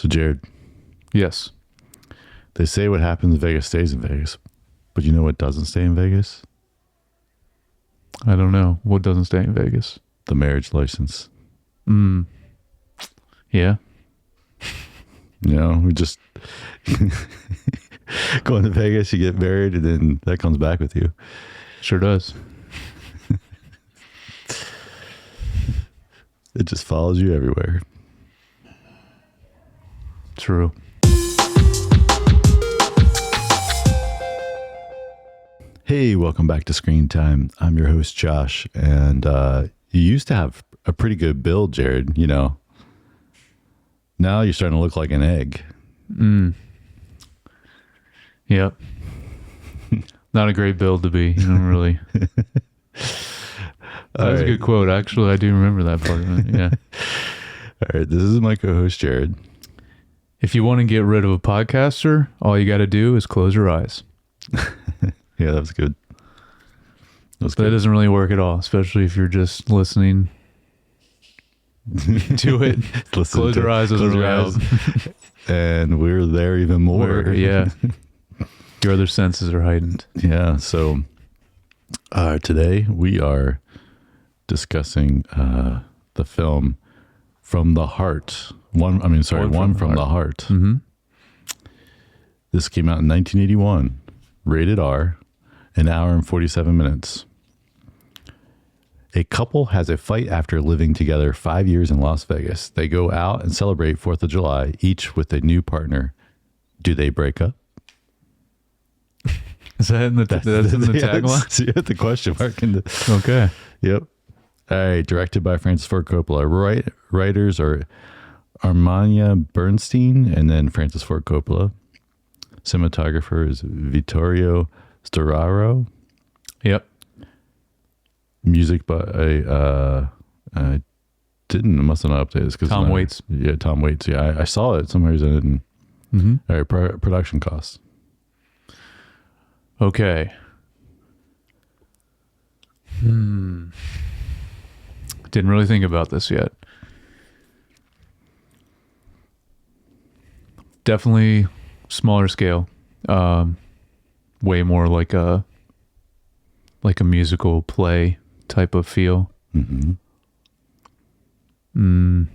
So, Jared, Yes. they say what happens in Vegas stays in Vegas. But you know what doesn't stay in Vegas? I don't know. What doesn't stay in Vegas? The marriage license. Yeah. You know, we just go to Vegas, you get married, and then that comes back with you. Sure does. It just follows you everywhere. True. Hey, welcome back to Screen Time. I'm your host, Josh, and you used to have a pretty good build, Jared, you know. Now you're starting to look like an egg. Yep. Not a great build to be, really. That was a good quote. Actually, I do remember that part of it. Yeah. All right, this is my co-host, Jared. If you want to get rid of a podcaster, all you got to do is close your eyes. Yeah, that was good. But it doesn't really work at all, especially if you're just listening to it. Close your eyes doesn't really help. And we're there even more. Yeah. Your other senses are heightened. Yeah. So today we are discussing the film From the Heart. One from the Heart. Mm-hmm. This came out in 1981, rated R, an hour and 47 minutes. A couple has a fight after living together 5 years in Las Vegas. They go out and celebrate 4th of July, each with a new partner. Do they break up? Is that in the tagline? Yeah, the question mark in the... Okay. Yep. All right. Directed by Francis Ford Coppola. Writers are Armania Bernstein and then Francis Ford Coppola. Cinematographer is Vittorio Storaro. Yep. Music by I must have not updated this because Tom Waits. Yeah, Tom Waits. Yeah, I saw it somewhere. And all right, production costs. Okay. Didn't really think about this yet. Definitely smaller scale. Way more like a musical play type of feel. Mm-hmm. I'm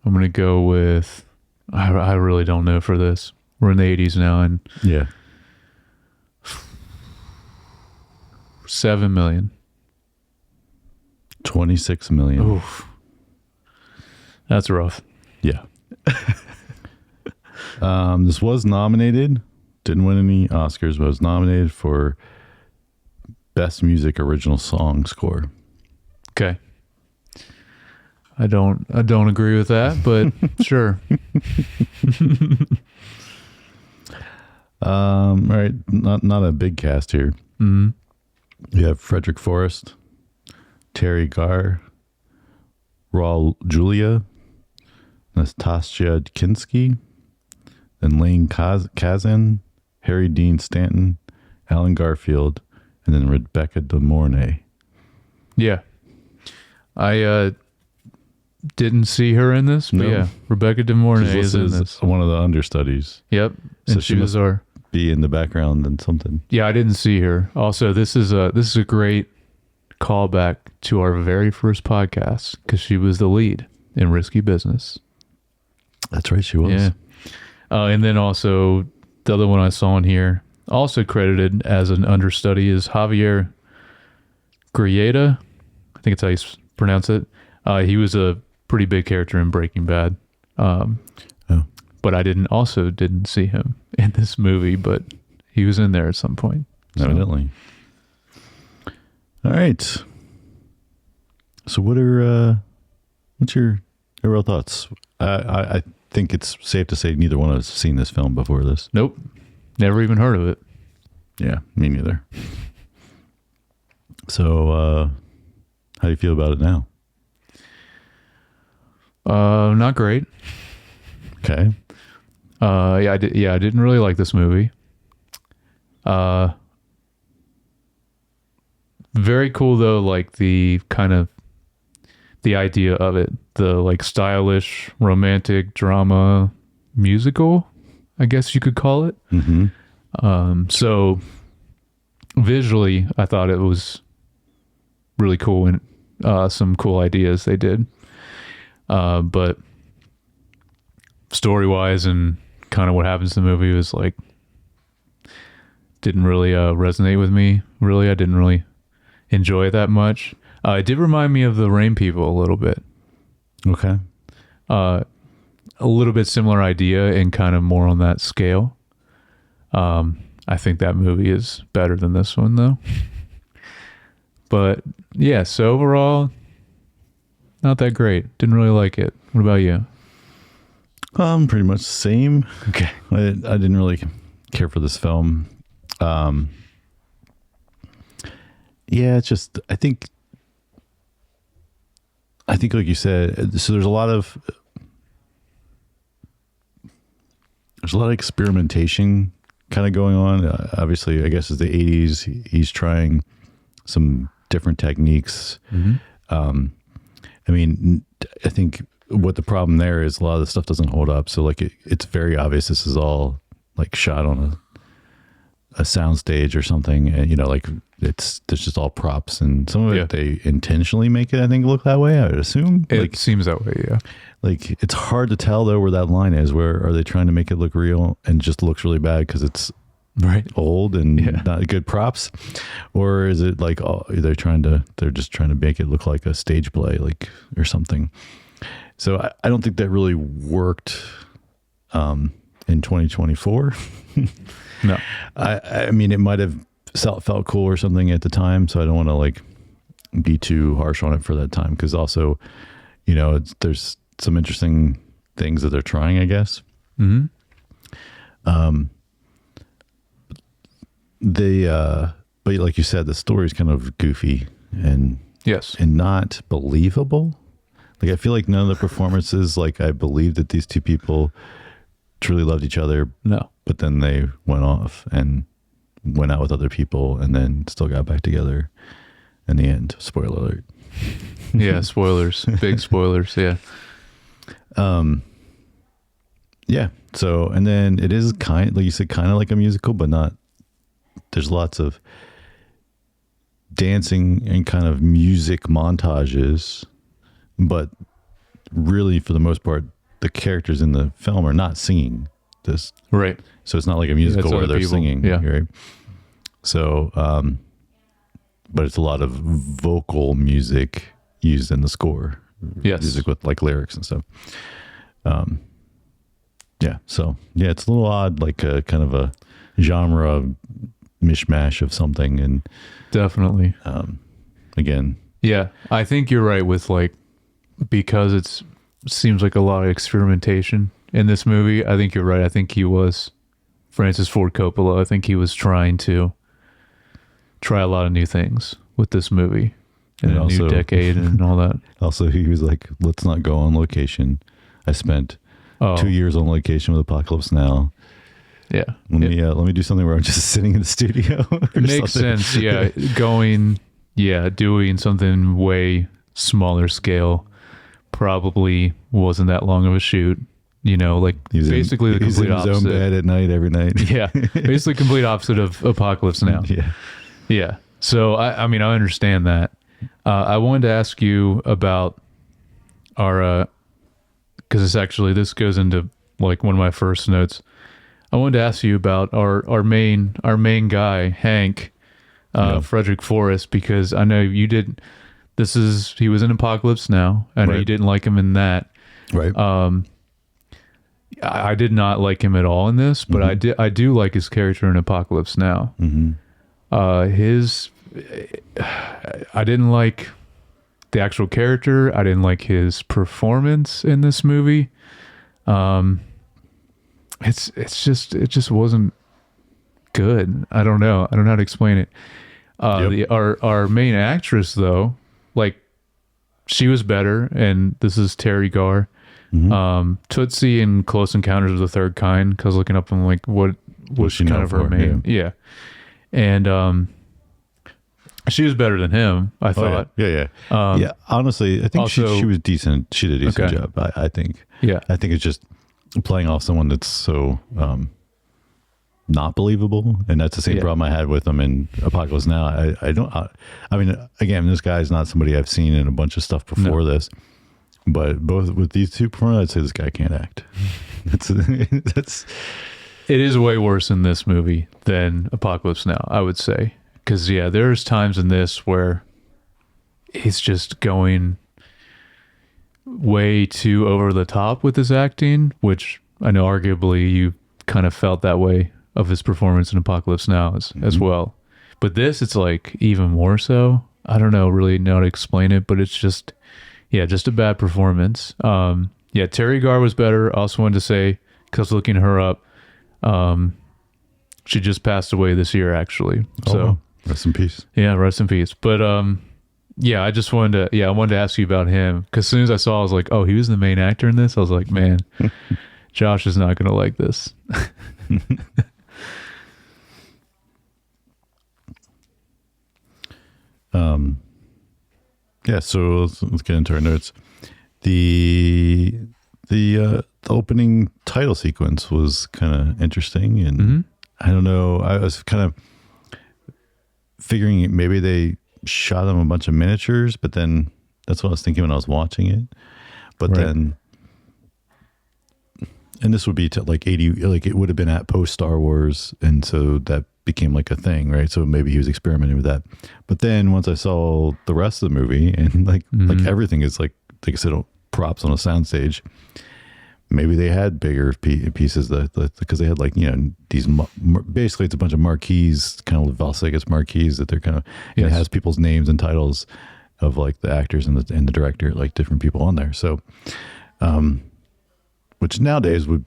gonna go with I really don't know for this. We're in the 80s now, and Yeah. 7 million. 26 million. Oof. That's rough. Yeah. This was nominated, didn't win any Oscars, but was nominated for Best Music Original Song Score. Okay. I don't agree with that, but sure. All right, not a big cast here. Mm-hmm. You have Frederick Forrest, Terry Garr, Raul Julia, Nastasia Kinski, then Lane Kazan, Harry Dean Stanton, Alan Garfield, and then Rebecca De Mornay. Yeah. I didn't see her in this, but No. yeah, Rebecca De Mornay is in this. One of the understudies. Yep. So And she must be in the background and something. Yeah, I didn't see her. Also, this is a great callback to our very first podcast because she was the lead in Risky Business. That's right, she was. Yeah. And then also the other one I saw in here, also credited as an understudy, is Javier Grieta. I think it's how you pronounce it. He was a pretty big character in Breaking Bad. But I didn't see him in this movie, but he was in there at some point. So. Evidently. All right. So what's your overall thoughts? I think it's safe to say neither one of us have seen this film before this. Nope. Never even heard of it. Yeah, me neither. So how do you feel about it now? Not great. Okay. I didn't really like this movie. Very cool though, like the kind of the idea of it, the like stylish romantic drama musical, I guess you could call it. So visually, I thought it was really cool and some cool ideas they did. But story-wise and kind of what happens in the movie was like, didn't really resonate with me. Really, I didn't really enjoy it that much. It did remind me of The Rain People a little bit. Okay. A little bit similar idea and kind of more on that scale. I think that movie is better than this one though. But yeah, so overall, not that great. Didn't really like it. What about you? Pretty much the same. Okay. I didn't really care for this film. Yeah, it's just, I think like you said, so there's a lot of experimentation kind of going on. Obviously, I guess it's the 80s. He's trying some different techniques. I mean, I think what the problem there is a lot of the stuff doesn't hold up. So like it's very obvious this is all like shot on a sound stage or something, and you know, like there's just all props, and some of it they intentionally make it, I think, look that way. I would assume it seems that way. Yeah, like it's hard to tell though where that line is. Where are they trying to make it look real and just looks really bad because it's old and not good props, or is it like they're just trying to make it look like a stage play, like or something. So I don't think that really worked in 2024. No, I mean, it might have felt cool or something at the time, so I don't want to like be too harsh on it for that time, because also, you know, there's some interesting things that they're trying, I guess. But like you said, the story's kind of goofy and not believable. Like I feel like none of the performances, like I believe that these two people truly loved each other. No. But then they went off and went out with other people and then still got back together in the end. Spoiler alert. Yeah, spoilers. Big spoilers, yeah. Yeah. So, and then it is like you said, kind of like a musical, but not. There's lots of dancing and kind of music montages, but really for the most part, the characters in the film are not singing this. Right. So it's not like a musical where they're singing. Yeah. Right. So, but it's a lot of vocal music used in the score. Yes. Music with like lyrics and stuff. Yeah. So yeah, it's a little odd, like a kind of a genre mishmash of something. And definitely. Again. Yeah. I think you're right with like, because it seems like a lot of experimentation in this movie. I think you're right. I think he was Francis Ford Coppola. I think he was trying to try a lot of new things with this movie in a new decade and all that. Also, he was like, let's not go on location. I spent 2 years on location with Apocalypse Now. Yeah. Let me do something where I'm just sitting in the studio. It makes sense. Yeah. Doing something way smaller scale probably wasn't that long of a shoot. You know, like basically the complete opposite. He's in his own bed at night every night. Yeah. Basically complete opposite of Apocalypse Now. Yeah. Yeah. So, I mean, I understand that. I wanted to ask you about our, because this goes into like one of my first notes. I wanted to ask you about our main guy, Hank, Frederick Forrest, because I know you did. He was in Apocalypse Now. I know you didn't like him in that. Right. I did not like him at all in this, but I do like his character in Apocalypse Now. I didn't like the actual character. I didn't like his performance in this movie. It just wasn't good. I don't know how to explain it. Our main actress though, like she was better, and this is Terry Garr. Tootsie in Close Encounters of the Third Kind, because looking up, I'm like, what was she kind known of her for? main? Yeah. And She was better than him, I thought. Yeah. Yeah. Honestly, I think also- she was decent. She did a decent Okay. job. I think. Yeah. I think it's just playing off someone that's so not believable, and that's the same problem I had with him in Apocalypse Now. I mean, again, this guy's not somebody I've seen in a bunch of stuff before this, but both with these two performances, I'd say this guy can't act. That's. It is way worse in this movie than Apocalypse Now, I would say. Because, there's times in this where he's just going way too over the top with his acting, which I know arguably you kind of felt that way of his performance in Apocalypse Now as well. But this, it's like even more so. I don't really know how to explain it, but it's just, just a bad performance. Terry Garr was better. Also wanted to say, because looking her up, she just passed away this year, actually. So rest in peace. Yeah, rest in peace. But I just wanted to I wanted to ask you about him, because as soon as I saw, I was like, oh, he was the main actor in this. I was like, man, Josh is not gonna like this. So let's get into our notes. The opening title sequence was kind of interesting, and I don't know. I was kind of figuring maybe they shot them a bunch of miniatures, but then that's what I was thinking when I was watching it. But then, and this would be to like 80, like it would have been at post Star Wars, and so that became like a thing, right? So maybe he was experimenting with that. But then once I saw the rest of the movie, and like everything is like I said, props on a soundstage. Maybe they had bigger pieces because they had like, these basically it's a bunch of marquees, kind of Las Vegas marquees that they're kind of it has people's names and titles of like the actors and the director, like different people on there. So, which nowadays would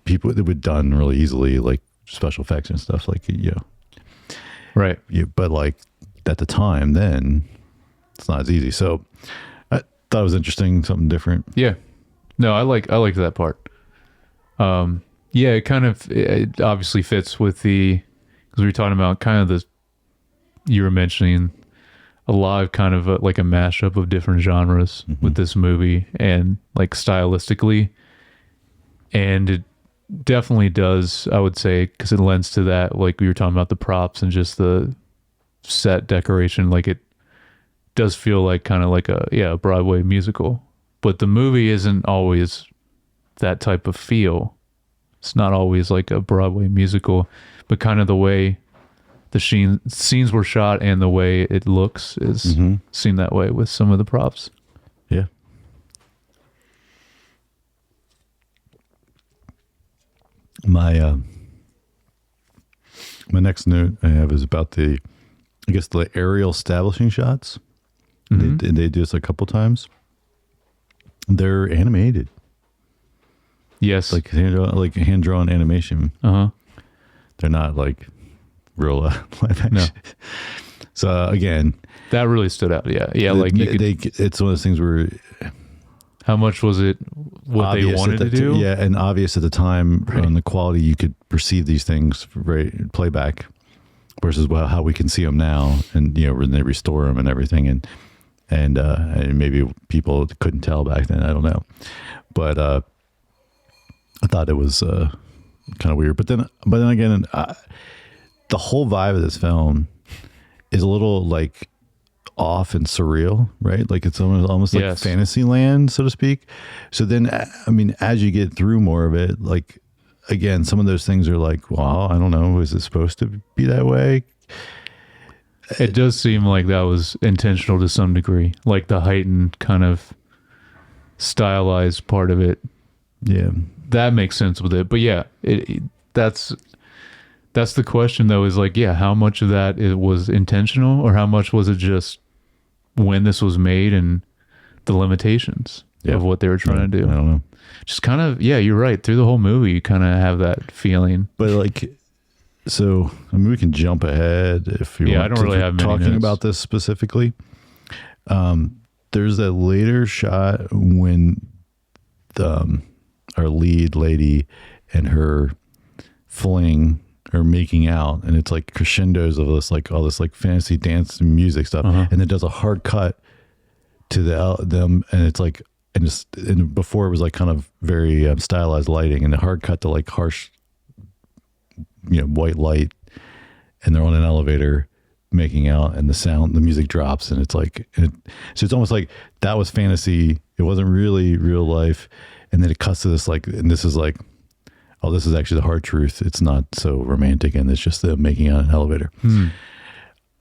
done really easily, like special effects and stuff, like right. But like at the time, then it's not as easy. So I thought it was interesting, something different. Yeah, no, I liked that part. It obviously fits with because we were talking about kind of you were mentioning a lot of kind of like a mashup of different genres with this movie, and like stylistically, and it definitely does, I would say, because it lends to that, like we were talking about the props and just the set decoration, like it does feel like kind of like a Broadway musical, but the movie isn't always that type of feel. It's not always like a Broadway musical, but kind of the way the scenes were shot and the way it looks is seen that way with some of the props. Yeah. My next note I have is about the aerial establishing shots. They do this a couple times. They're animated. Yes, like hand drawn animation. They're not like real live action. No. So again, that really stood out. Yeah. Like it's one of those things where how much was it what they wanted to do? Yeah, and obvious at the time on the quality you could perceive these things playback versus how we can see them now, and when they restore them and everything, and maybe people couldn't tell back then. I don't know, but. I thought it was kind of weird, but then again, the whole vibe of this film is a little like off and surreal, right? Like it's almost like fantasy land, so to speak. So then, I mean, as you get through more of it, like again, some of those things are like, well, I don't know, is it supposed to be that way? It does seem like that was intentional to some degree, like the heightened kind of stylized part of it. Yeah. That makes sense with it, but that's the question though. Is like, how much of that was intentional, or how much was it just when this was made and the limitations of what they were trying to do? I don't know. Just kind of, you're right. Through the whole movie, you kind of have that feeling. But like, so I mean, we can jump ahead if you want. I don't really have many talking notes about this specifically. There's that later shot when our lead lady and her fling are making out, and it's like crescendos of this like all this like fantasy dance and music stuff, and it does a hard cut to them, and it's like and before it was like kind of very stylized lighting, and the hard cut to like harsh, white light, and they're on an elevator making out, and the music drops, and it's like so it's almost like that was fantasy. It wasn't really real life, and then it cuts to this like, and this is like, oh, this is actually the hard truth. It's not so romantic, and it's just them making out in an elevator.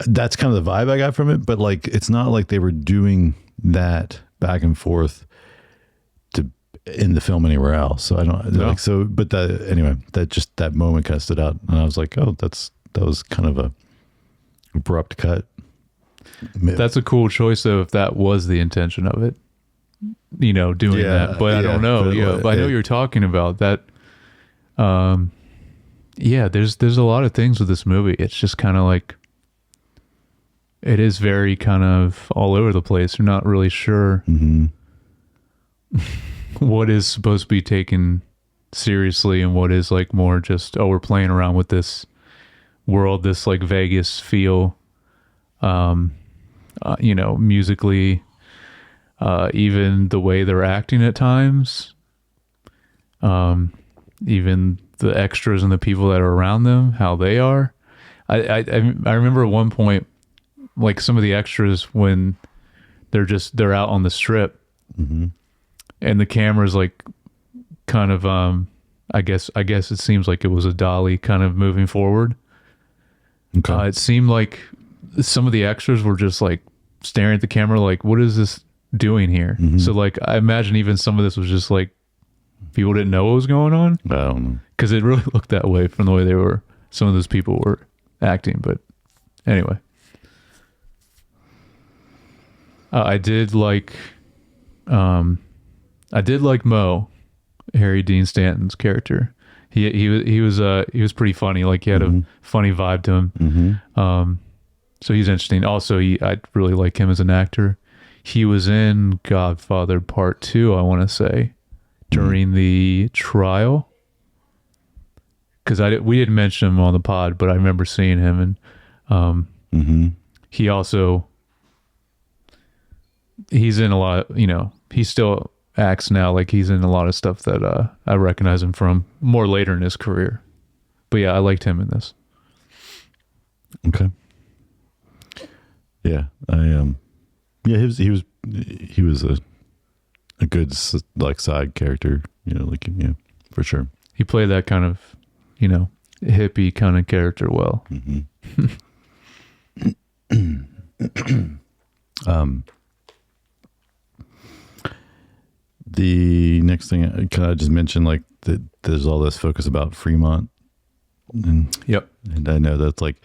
That's kind of the vibe I got from it, but like it's not like they were doing that back and forth to in the film anywhere else. So I don't like so, but anyway, that moment kind of stood out, and I was like, oh, that was kind of a abrupt cut. That's a cool choice though, if that was the intention of it, doing that, but I don't know. But I know you're talking about that. There's a lot of things with this movie. It's just kind of like, it is very kind of all over the place. You're not really sure what is supposed to be taken seriously and what is like more just, oh, we're playing around with this world, this like Vegas feel, musically, even the way they're acting at times, even the extras and the people that are around them, how they are. I remember at one point, like some of the extras when they're out on the strip, and the camera's like kind of I guess it seems like it was a dolly kind of moving forward. Okay. It seemed like some of the extras were just like staring at the camera like, what is this doing here? So like I imagine even some of this was just like people didn't know what was going on. I don't know, because it really looked that way from the way some of those people were acting. But anyway, I did like Mo, Harry Dean Stanton's character. He was pretty funny. Like he had a funny vibe to him. So he's interesting. Also, I really like him as an actor. He was in Godfather Part 2, I want to say, during the trial. Because we didn't mention him on the pod, but I remember seeing him, and he also he's in a lot. He still acts now, like he's in a lot of stuff that I recognize him from more later in his career. But yeah, I liked him in this. Okay. Yeah, he was a good like side character, for sure. He played that kind of, hippie kind of character well. The next thing, can I just mention like that there's all this focus about Fremont, and and I know that's like,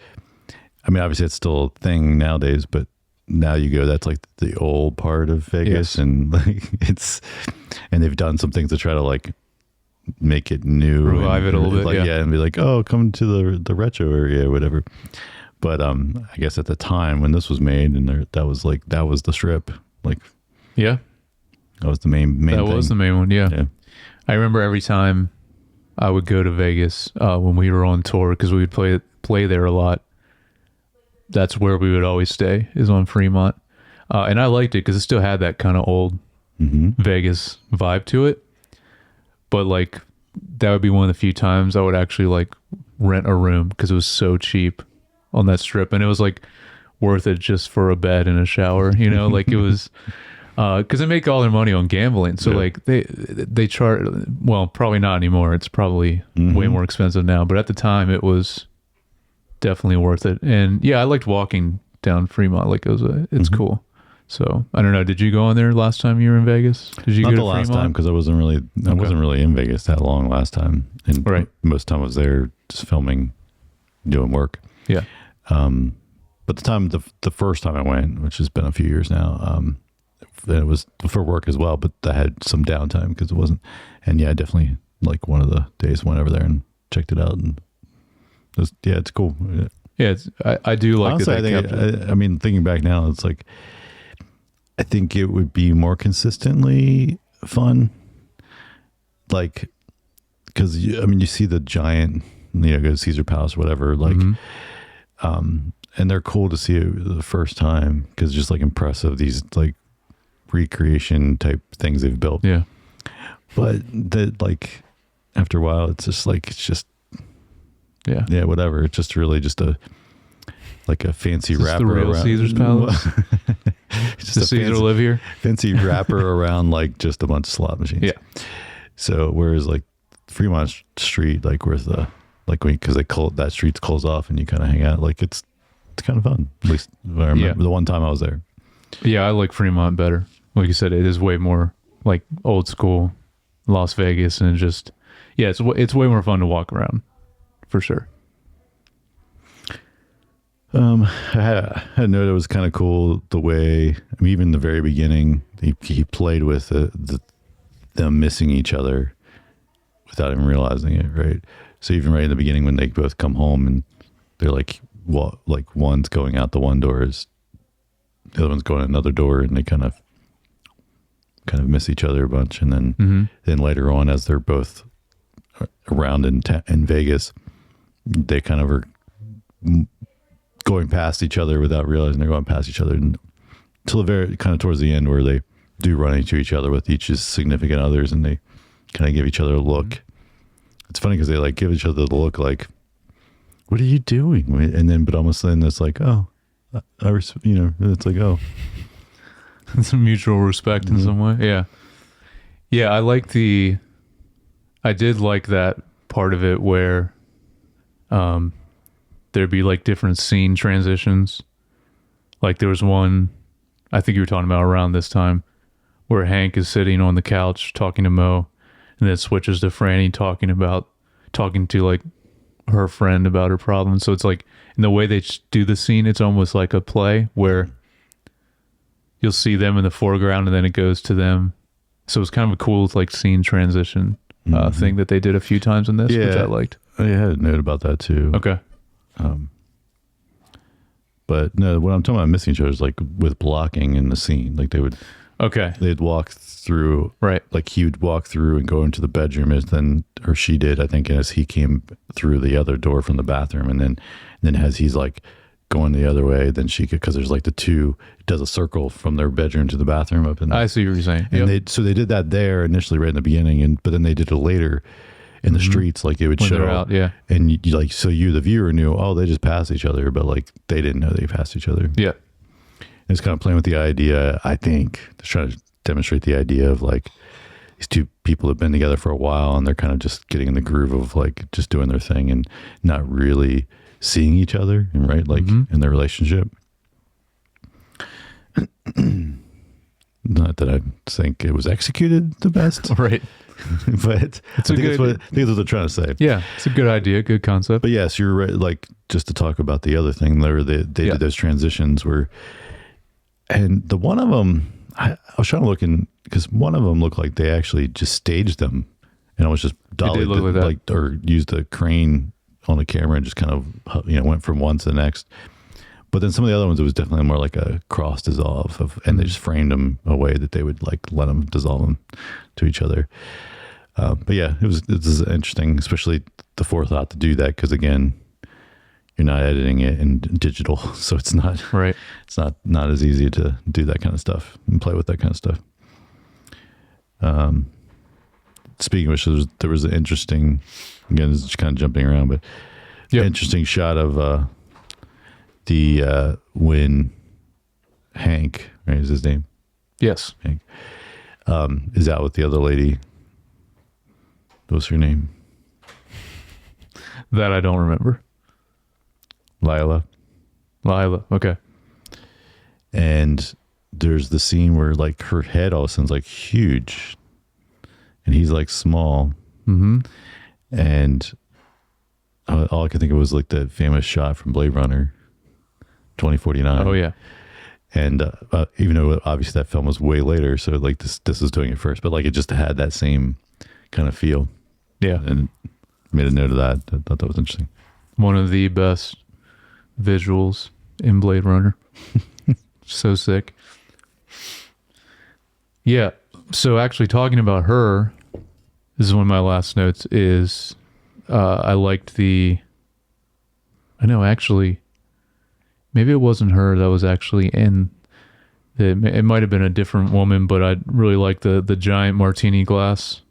I mean, obviously it's still a thing nowadays, but now you go, that's like the old part of Vegas, and like and they've done some things to try to like make it new, revive it a little bit, and be like, oh, come to the retro area or whatever. But I guess at the time when this was made, and that was the strip, like that was the main that thing. was the main one. Yeah. I remember every time I would go to Vegas when we were on tour, because we would play there a lot. That's where we would always stay, is on Fremont. And I liked it because it still had that kind of old Vegas vibe to it. But like, that would be one of the few times I would actually like rent a room, because it was so cheap on that strip. And it was like worth it just for a bed and a shower, like it was, because they make all their money on gambling. So like they charge, well, probably not anymore. It's probably way more expensive now. But at the time it was definitely worth it. And yeah, I liked walking down Fremont. Like it's cool. So I don't know. Did you go on there last time you were in Vegas? Did you Not go the to last Fremont? time, because I wasn't really in Vegas that long last time. And most time I was there just filming, doing work. Yeah. But the first time I went, which has been a few years now, it was for work as well, but I had some downtime because it wasn't. And yeah, definitely like one of the days went over there and checked it out, and it's cool. Yeah, I do like Honestly, it. I mean, thinking back now, it's like, I think it would be more consistently fun. Like, because you see the giant go to Caesar Palace, whatever. Like, and they're cool to see it the first time because it's just like impressive. These like recreation type things they've built. Yeah. But that like after a while, it's just yeah, whatever. It's just really just a fancy wrapper. The real around Caesar's Palace. Just Does Caesar live here? Fancy wrapper around like just a bunch of slot machines. Yeah. So whereas like Fremont Street, like where's the because that street's closed off and you kind of hang out, like it's kind of fun. At least I remember the one time I was there. Yeah, I like Fremont better. Like you said, it is way more like old school Las Vegas, and it's way more fun to walk around for sure. I had noted it was kind of cool the way, even in the very beginning, he played with them missing each other without even realizing it, right? So even right in the beginning when they both come home and they're like, one's going out the one door, the other one's going another door, and they kind of miss each other a bunch. And then later on, as they're both around in Vegas, they kind of are going past each other without realizing they're going past each other until the very kind of towards the end where they do run into each other with each's significant others, and they kind of give each other a look. It's funny because they like give each other the look like, what are you doing? And then, but almost then it's like, oh, it's like, oh, it's a mutual respect in some way. Yeah. Yeah. I did like that part of it where, there'd be like different scene transitions. Like there was one, I think you were talking about around this time, where Hank is sitting on the couch talking to Mo, and then it switches to Franny talking to like her friend about her problem. So it's like in the way they do the scene, it's almost like a play where you'll see them in the foreground and then it goes to them. So it's kind of a cool like scene transition thing that they did a few times in this, which I liked. I had a note about that too. Okay. But no, what I'm talking about missing each other is like with blocking in the scene. Like they'd walk through, right? Like he would walk through and go into the bedroom or she did, I think, as he came through the other door from the bathroom. And then as he's like going the other way, then she could, because there's like the two, does a circle from their bedroom to the bathroom up in. I see what you're saying. And they did that there initially right in the beginning, but then they did it later in the streets, like it would show out, yeah. And you like, so you, the viewer, knew, oh, they just passed each other, but like they didn't know they passed each other. Yeah. It's kind of playing with the idea, I think, just trying to demonstrate the idea of like these two people have been together for a while and they're kind of just getting in the groove of like just doing their thing and not really seeing each other, right? Like in their relationship. Not that I think it was executed the best. Right. But I think that's what they're trying to say. Yeah, it's a good idea, good concept. But yes, you're right. Like just to talk about the other thing, they did those transitions and the one of them, I was trying to look in because one of them looked like they actually just staged them and it was just dollied or used a crane on the camera and just kind of went from one to the next. But then some of the other ones, it was definitely more like a cross dissolve and they just framed them a way that they would like let them dissolve them to each other. But yeah, it was interesting, especially the forethought to do that. Cause again, you're not editing it in digital. So it's not, right. It's not as easy to do that kind of stuff and play with that kind of stuff. Speaking of which, there was an interesting, again, it's just kind of jumping around, but interesting shot of, when Hank, right, is his name? Yes. Hank, is out with the other lady. What's her name? That I don't remember. Lila. Okay. And there's the scene where like her head all of a sudden's like huge and he's like small. Mm-hmm. And all I could think of was like the famous shot from Blade Runner 2049. Oh yeah. And even though obviously that film was way later, so like this was doing it first, but like it just had that same kind of feel. Yeah. And made a note of that. I thought that was interesting. One of the best visuals in Blade Runner. So sick. Yeah. So actually talking about her, this is one of my last notes, is I liked I know actually, maybe it wasn't her that was actually in it might have been a different woman, but I really liked the giant martini glass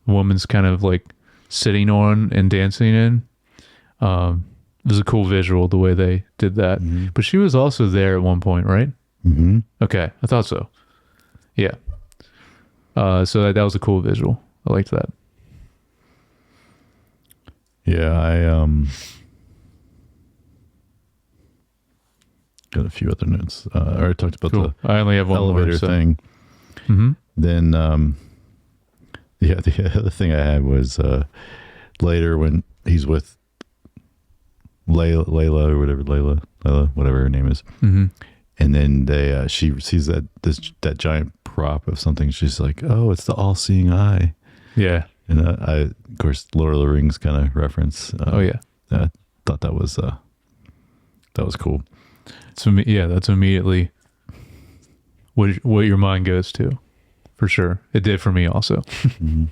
woman's kind of like sitting on and dancing in. It was a cool visual the way they did that. Mm-hmm. But she was also there at one point, right? Mm-hmm. Okay, I thought so. Yeah. So that was a cool visual. I liked that. Yeah, I got a few other notes. I already talked about cool. I only have one elevator more, so. thing. Mm-hmm. Then, the other thing I had was later when he's with Layla or whatever, Layla, whatever her name is. Mm-hmm. And then she sees that giant prop of something. She's like, "Oh, it's the all-seeing eye." Yeah. And I, of course, Lord of the Rings kind of reference. Oh yeah. I thought that was cool. So yeah, that's immediately what your mind goes to, for sure. It did for me also. Mm-hmm.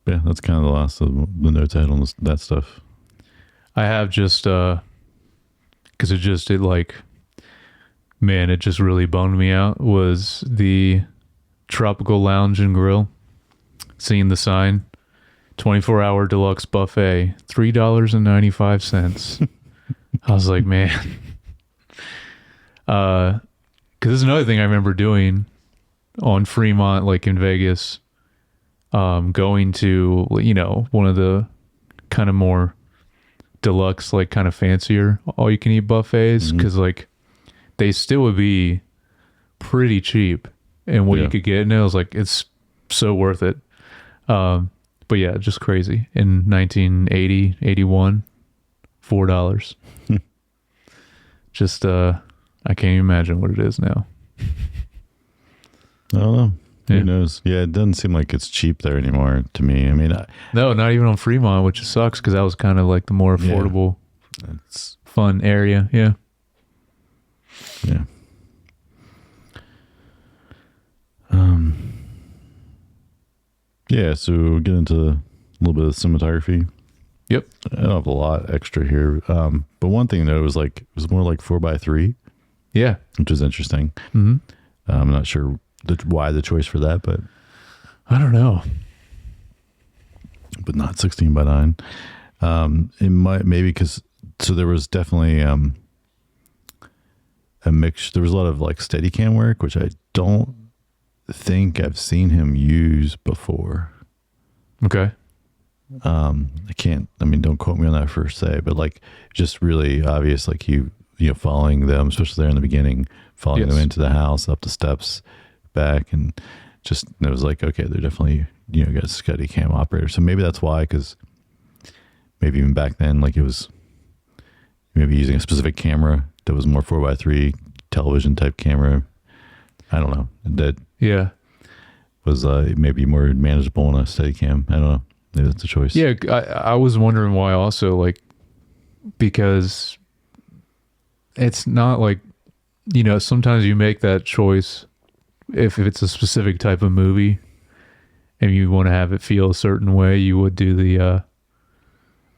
Yeah, that's kind of the last of the notes I had on that stuff. I have just because it just really bummed me out was the Tropical Lounge and Grill. Seeing the sign, 24-hour deluxe buffet, $3.95. I was like, man, because there's another thing I remember doing on Fremont, like in Vegas, going to, one of the kind of more deluxe, like kind of fancier all you can eat buffets, because like they still would be pretty cheap, and what you could get, and it was like, it's so worth it. But yeah, just crazy. In 1980, 81, $4. Just I can't even imagine what it is now. I don't know. Who knows? Yeah, it doesn't seem like it's cheap there anymore to me. I mean, no, not even on Fremont, which sucks because that was kind of like the more affordable, it's fun area. Yeah. Yeah. Yeah, so we'll get into a little bit of cinematography. Yep. I don't have a lot extra here. But one thing though was like, it was more like 4:3. Yeah. Which is interesting. Mm-hmm. I'm not sure why the choice for that, but I don't know. But not 16:9. It might, maybe because, so there was definitely a mix. There was a lot of like Steadicam work, which I don't think I've seen him use before. Okay. Don't quote me on that per se, but like just really obvious, like you following them, especially there in the beginning, following them into the house, up the steps, back, and just, it was like, okay, they're definitely, got a Steadicam operator. So maybe that's why, because maybe even back then, like it was maybe using a specific camera that was more 4:3 television type camera. I don't know. That was maybe more manageable in a Steadicam. I don't know. Maybe that's a choice. Yeah, I was wondering why also, like, because it's not like, sometimes you make that choice if it's a specific type of movie and you want to have it feel a certain way, you would do the,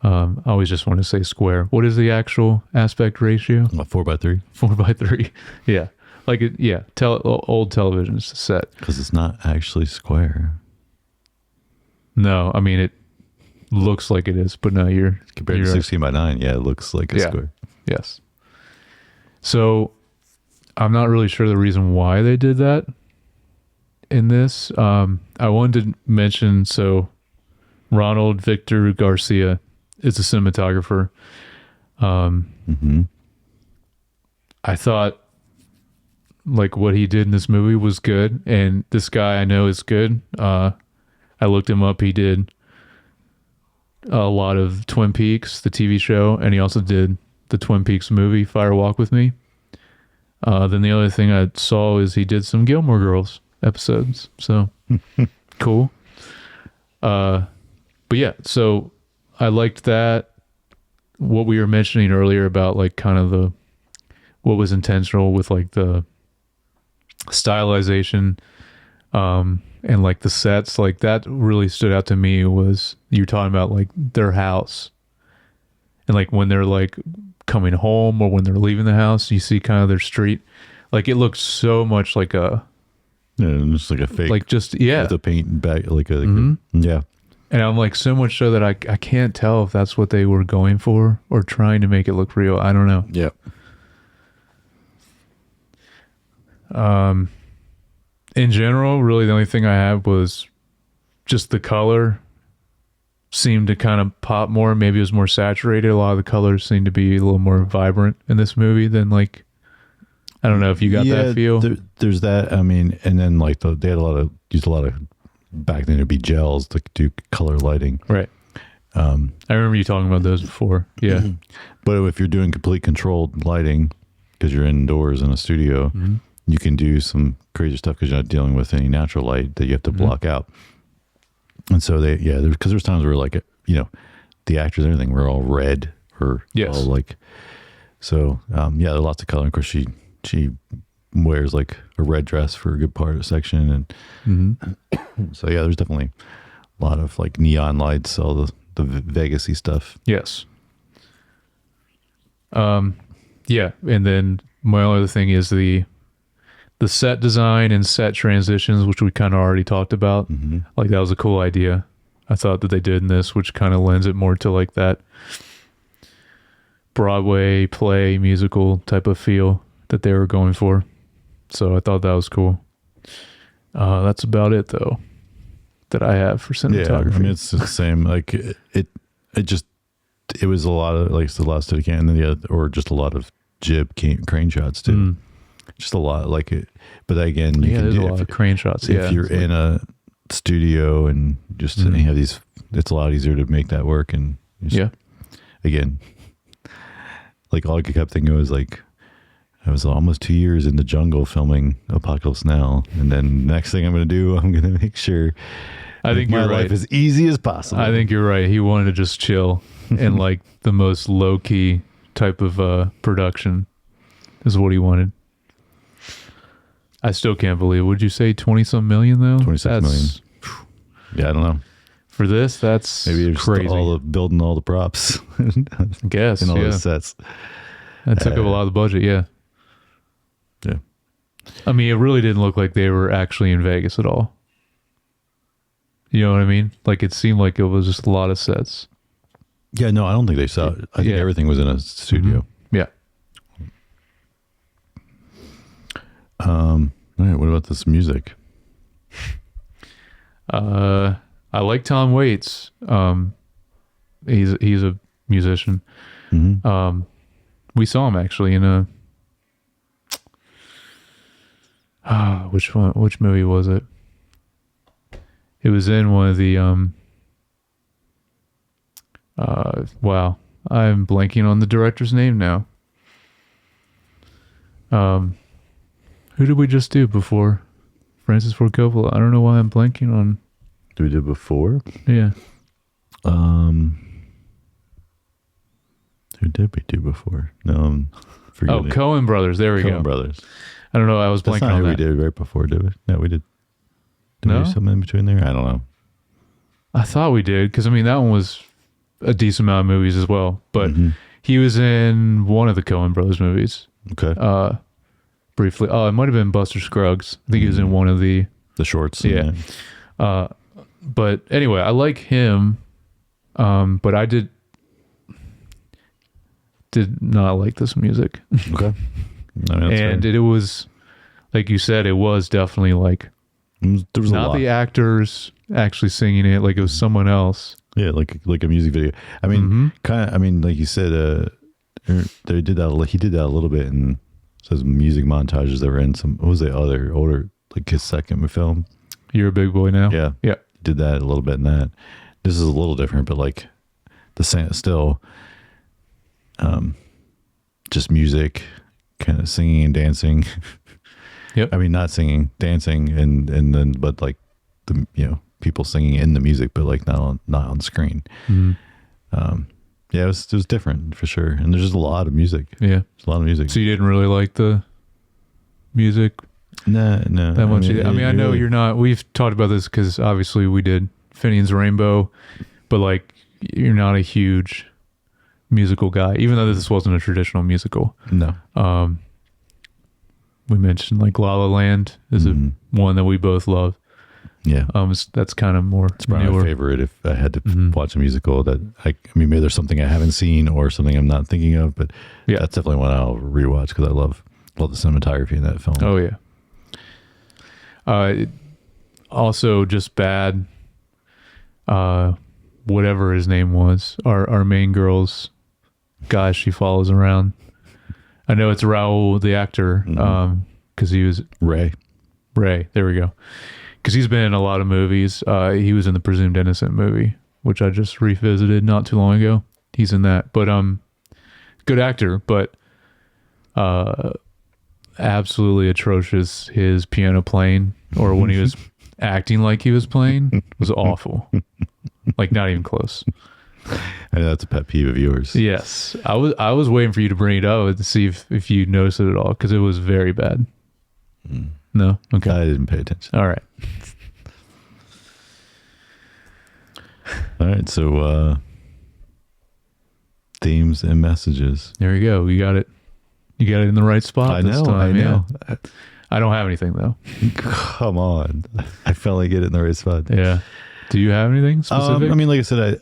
I always just want to say square. What is the actual aspect ratio? 4:3. 4:3. Yeah. Like, old television's set. Because it's not actually square. No, I mean, it looks like it is, but no, compared to 16:9. Yeah, it looks like a square. Yes. So I'm not really sure the reason why they did that in this. I wanted to mention, so Ronald Victor Garcia is a cinematographer. I thought like what he did in this movie was good, and this guy I know is good. I looked him up. He did a lot of Twin Peaks, the TV show, and he also did the Twin Peaks movie, Fire Walk with Me. Then the other thing I saw is he did some Gilmore Girls episodes. So cool. But yeah, so I liked that. What we were mentioning earlier about like kind of what was intentional with like the stylization. And like the sets, like that really stood out to me was you were talking about like their house. And like when they're like coming home or when they're leaving the house, you see kind of their street. Like it looks so much like a just like a fake, like just yeah. with a paint back, yeah. And I'm like so much so that I can't tell if that's what they were going for or trying to make it look real. I don't know. Yeah. In general, really the only thing I had was just the color seemed to kind of pop more. Maybe it was more saturated. A lot of the colors seemed to be a little more vibrant in this movie than like, I don't know if you got that feel. There's that. I mean, and then like they had used a lot of, back then it'd be gels to do color lighting. Right. I remember you talking about those before. Yeah. But if you're doing complete controlled lighting, because you're indoors in a studio, you can do some crazy stuff because you're not dealing with any natural light that you have to block out. And so because there's times where like, you know, the actors and everything were all red or all like, so there's lots of color. And of course she wears like a red dress for a good part of the section. And so, yeah, there's definitely a lot of like neon lights, all the Vegas-y stuff. Yes. Yeah. And then my other thing is the set design and set transitions, which we kind of already talked about. Like that was a cool idea. I thought that they did in this, which kind of lends it more to like that Broadway play musical type of feel that they were going for. So I thought that was cool. That's about it though that I have for cinematography. Yeah, I mean it's the same. Like it was a lot of like the last steady cam, and then or just a lot of jib crane shots too. Just a lot like it. But again, you can do a lot of crane shots. If you're in a studio and just you have these, it's a lot easier to make that work. And again, like all I kept thinking was like, I was almost 2 years in the jungle filming Apocalypse Now, and then next thing I'm going to do, I'm going to make sure I think my you're right. life as easy as possible. I think you're right. He wanted to just chill and like the most low key type of production is what he wanted. I still can't believe. Would you say 20-some million though? 26 million. Yeah, I don't know. For this, that's maybe it's crazy. Building all the props. I guess and all the sets. That took up a lot of the budget. Yeah. Yeah. I mean, it really didn't look like they were actually in Vegas at all. You know what I mean? Like it seemed like it was just a lot of sets. Yeah, no, I don't think they saw it. I think everything was in a studio. Yeah. All right, what about this music? I like Tom Waits. He's a musician. We saw him actually in a which movie was it? It was in one of the wow, I'm blanking on the director's name now. Who did we just do before? Francis Ford Coppola. I don't know why I'm blanking on. Did we do before? Yeah. Who did we do before? No, forget it. Coen Brothers. There we go. Coen Brothers. I don't know. I was That's blanking not on who that. we did right before, did we? No, we did. Did we do something in between there? I don't know. I thought we did because I mean that one was a decent amount of movies as well. But he was in one of the Coen Brothers movies. Okay. Briefly. Oh, it might have been Buster Scruggs. I think he was in one of the shorts. Yeah. But anyway, I like him. But I did not like this music. Okay. I mean, and it was, like you said, it was definitely like there was not the actors actually singing it, like it was someone else. Yeah, like a music video. I mean, kind of. I mean, like you said, they did that. He did that a little bit in those music montages that were in some. What was the other older, like his second film? You're a Big Boy Now. Yeah, yeah. Did that a little bit in that. This is a little different, but like the same still. Just music, kind of singing and dancing. Yep. I mean, not singing, dancing, and then but like the people singing in the music, but like not on screen. Yeah, it was different for sure, and there's just a lot of music. Yeah, there's a lot of music. So you didn't really like the music? No. that much. I mean, I know really- you're not. We've talked about this because obviously we did Finian's Rainbow, but like you're not a huge musical guy, even though this wasn't a traditional musical. No. We mentioned like La La Land is a one that we both love. Yeah. That's kind of more It's probably my newer. favorite if I had to watch a musical that I mean, maybe there's something I haven't seen or something I'm not thinking of, but Yeah. that's definitely one I'll rewatch because I love the cinematography in that film. Oh yeah. Also just bad. Whatever his name was, our main girl's guy she follows around. I know it's Raul, the actor, because he was Ray. There we go. Because he's been in a lot of movies. He was in the Presumed Innocent movie, which I just revisited not too long ago. He's in that, but good actor, but absolutely atrocious. His piano playing, or when he was acting like he was playing, was awful. Like not even close. I know that's a pet peeve of yours. Yes, I was waiting for you to bring it up to see if you noticed it at all because it was very bad. No, okay, I didn't pay attention. all right. All right, so themes and messages. There you go. You got it. You got it in the right spot. I this know. time, I know. Yeah. I don't have anything though. Come on, I finally get it in the right spot. Yeah. Do you have anything specific? I mean, like I said,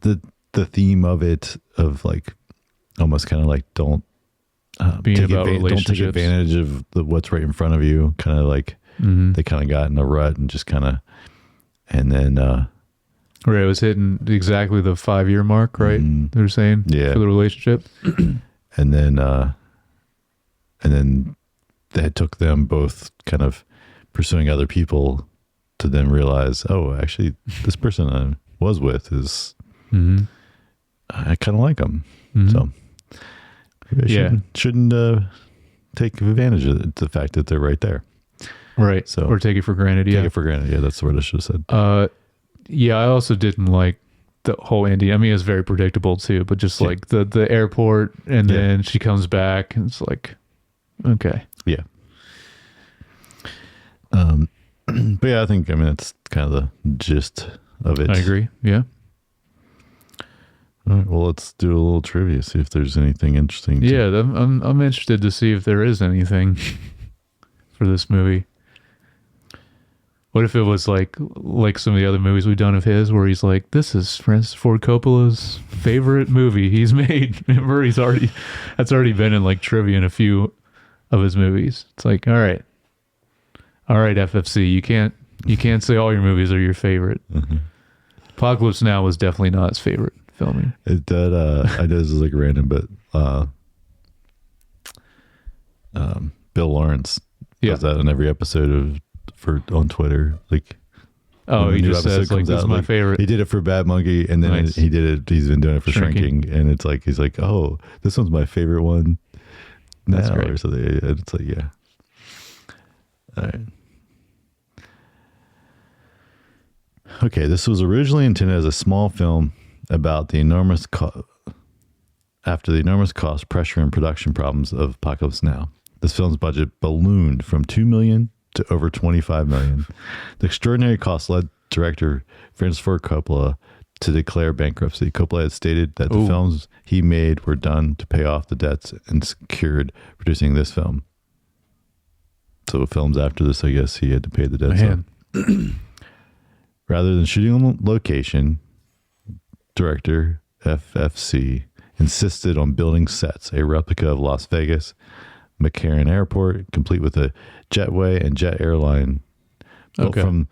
the theme of it of like almost kind of like don't Being take about don't take relationships. advantage of what's right in front of you. Kind of like they kind of got in a rut and just kind of, and then Right, it was hitting exactly the 5-year mark, right? They're saying Yeah. for the relationship. and then that took them both kind of pursuing other people to then realize, oh, actually, this person I was with is I kind of like them, so maybe I shouldn't take advantage of the fact that they're right there. Right. So- or take it for granted. Take Yeah. it for granted. Yeah, that's the word I should have said. Yeah, I also didn't like the whole ending. I mean, it's very predictable too, but just like the airport and Yeah. then she comes back and it's like, okay. Yeah. But yeah, I mean, that's kind of the gist of it. I agree. Yeah. All right, well, let's do a little trivia, see if there's anything interesting. Yeah, I'm interested to see if there is anything for this movie. What if it was like some of the other movies we've done of his, where he's like, "This is Francis Ford Coppola's favorite movie he's made." Remember, that's already been in like trivia in a few of his movies. It's like, all right, FFC, you can't say all your movies are your favorite. Apocalypse Now was definitely not his favorite filming. It did. I know this is like random, but Bill Lawrence does that in every episode on Twitter. Like, Oh, when a he new just episode says like, comes "This is out, my like, favorite." He did it for Bad Monkey, and then Nice. he did it. He's been doing it for Shrinking. Shrinking, and it's like he's like, "Oh, this one's my favorite one." That's now, great. or something. And it's like, yeah. All right. Okay, this was originally intended as a small film about the enormous after the enormous cost, pressure, and production problems of Apocalypse Now. This film's budget ballooned from $2 million to over $25 million. The extraordinary cost led director Francis Ford Coppola to declare bankruptcy. Coppola had stated that the films he made were done to pay off the debts and secured producing this film. So the films after this, I guess he had to pay the debts off. Man. Rather than shooting on location, director FFC insisted on building sets, a replica of Las Vegas McCarran Airport, complete with a jetway and jet airline built from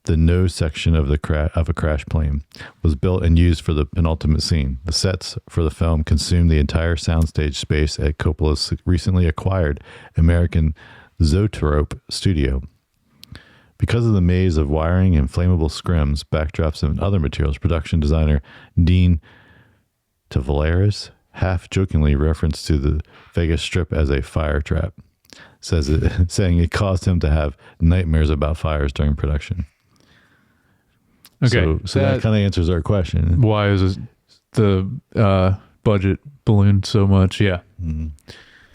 the nose section of a crash plane, was built and used for the penultimate scene. The sets for the film consumed the entire soundstage space at Coppola's recently acquired American Zoetrope studio. Because of the maze of wiring and flammable scrims, backdrops, and other materials, production designer Dean Tavaleris half-jokingly referenced to the Vegas Strip as a fire trap, saying it caused him to have nightmares about fires during production. Okay, so that kind of answers our question. Why is the budget ballooned so much? Yeah.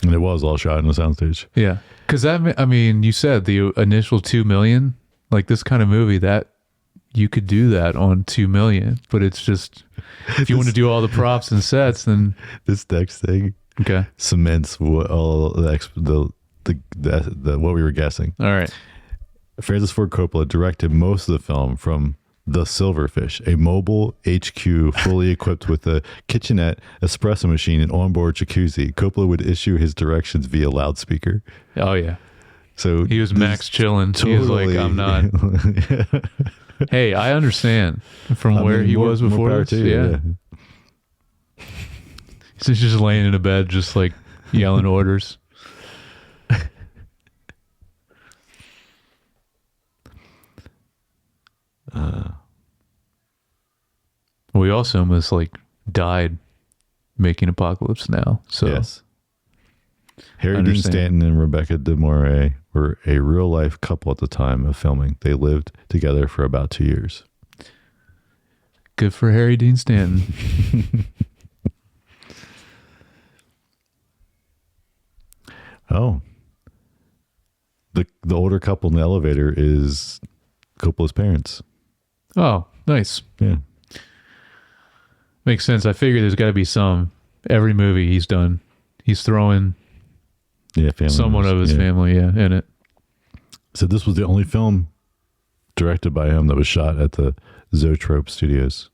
And it was all shot in a soundstage. Yeah. Because you said the initial 2 million, like this kind of movie, that you could do that on 2 million, but it's just, if you want to do all the props and sets, then This next thing cements what all the what we were guessing. All right. Francis Ford Coppola directed most of the film from the Silverfish, a mobile HQ fully equipped with a kitchenette, espresso machine, and onboard jacuzzi. Coppola would issue his directions via loudspeaker. Oh, yeah. So he was max chilling. He was like, I'm not. Hey, I understand from where he was before this. Yeah. He's just laying in a bed, just like yelling orders. We also almost like died making Apocalypse Now. So yes. Harry Dean Stanton and Rebecca De Mornay were a real life couple at the time of filming. They lived together for about 2 years. Good for Harry Dean Stanton. Oh. The older couple in the elevator is Coppola's parents. Oh, nice. Yeah. Makes sense. I figure there's got to be every movie he's done, he's throwing someone of his family in it. So this was the only film directed by him that was shot at the Zoetrope Studios.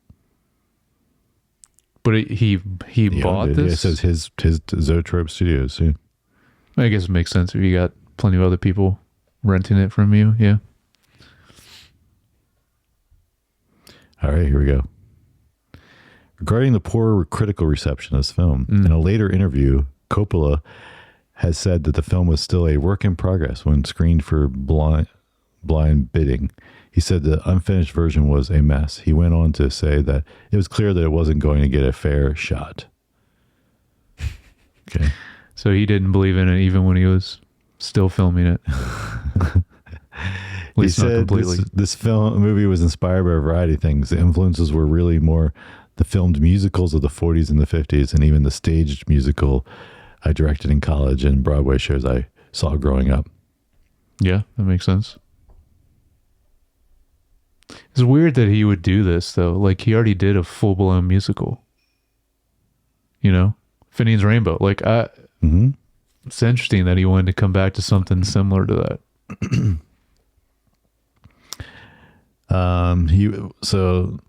But he bought this? Yeah, it says his Zoetrope Studios. Yeah. I guess it makes sense if you got plenty of other people renting it from you. Yeah. All right, here we go. Regarding the poor critical reception of this film, in a later interview, Coppola has said that the film was still a work in progress when screened for blind bidding. He said the unfinished version was a mess. He went on to say that it was clear that it wasn't going to get a fair shot. Okay. So he didn't believe in it even when he was still filming it. At least not completely. This movie was inspired by a variety of things. The influences were really more the filmed musicals of the 40s and the 50s, and even the staged musical I directed in college and Broadway shows I saw growing up. Yeah, that makes sense. It's weird that he would do this, though. Like, he already did a full-blown musical. You know? Finian's Rainbow. Like, it's interesting that he wanted to come back to something similar to that.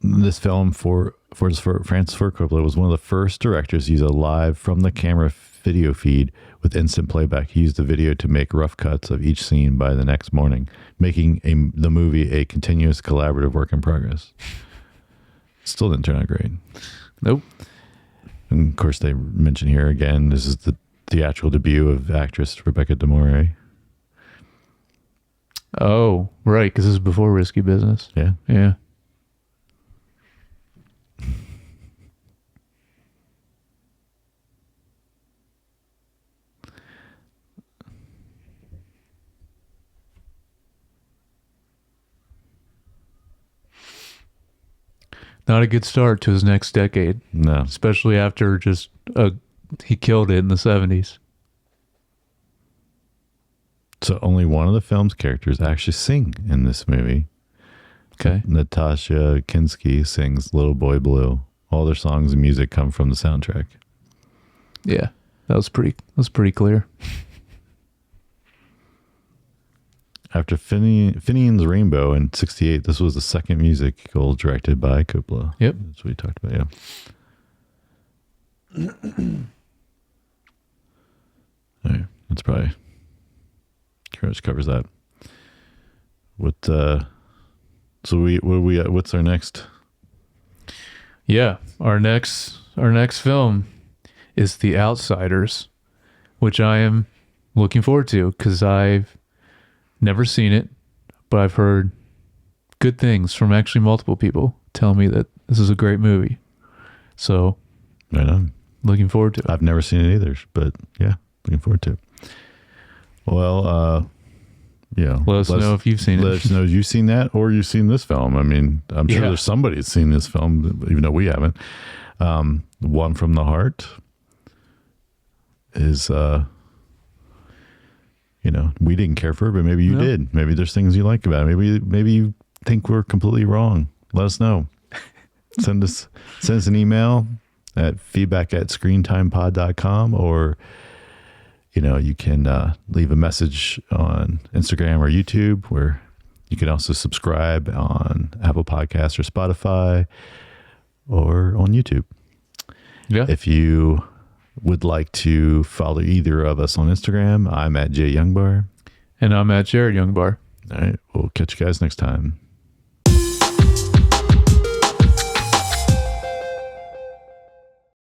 This film for Francis Ford Coppola was one of the first directors to use a live from the camera video feed with instant playback. He used the video to make rough cuts of each scene by the next morning, making the movie a continuous collaborative work in progress. Still didn't turn out great. Nope. And of course, they mention here again, this is the theatrical debut of actress Rebecca De Mornay. Oh, right, because this is before Risky Business. Yeah. Yeah. Not a good start to his next decade. No. Especially after he killed it in the 70s. So only one of the film's characters actually sing in this movie. Okay. Natasha Kinski sings Little Boy Blue. All their songs and music come from the soundtrack. Yeah. That was pretty clear. After Finian's Rainbow in 1968, this was the second musical directed by Coppola. Yep. That's what we talked about, yeah. All right. That's probably pretty much covers that. What's our next? Yeah. Our next film is The Outsiders, which I am looking forward to because I've never seen it, but I've heard good things from actually multiple people tell me that this is a great movie. So, right on. Looking forward to it. I've never seen it either, but yeah, looking forward to it. Well, let us know if you've seen it. Let us know you've seen that or you've seen this film. I mean, I'm sure there's somebody that's seen this film, even though we haven't. One from the Heart is we didn't care for it, but maybe you No. did. Maybe there's things you like about it. Maybe you think we're completely wrong. Let us know. Send us an email at feedback@screentimepod.com, or you can leave a message on Instagram or YouTube, where you can also subscribe on Apple Podcasts or Spotify or on YouTube. Yeah. If you would like to follow either of us on Instagram, I'm at JYoungbar. And I'm at Jared Youngbar. All right. We'll catch you guys next time.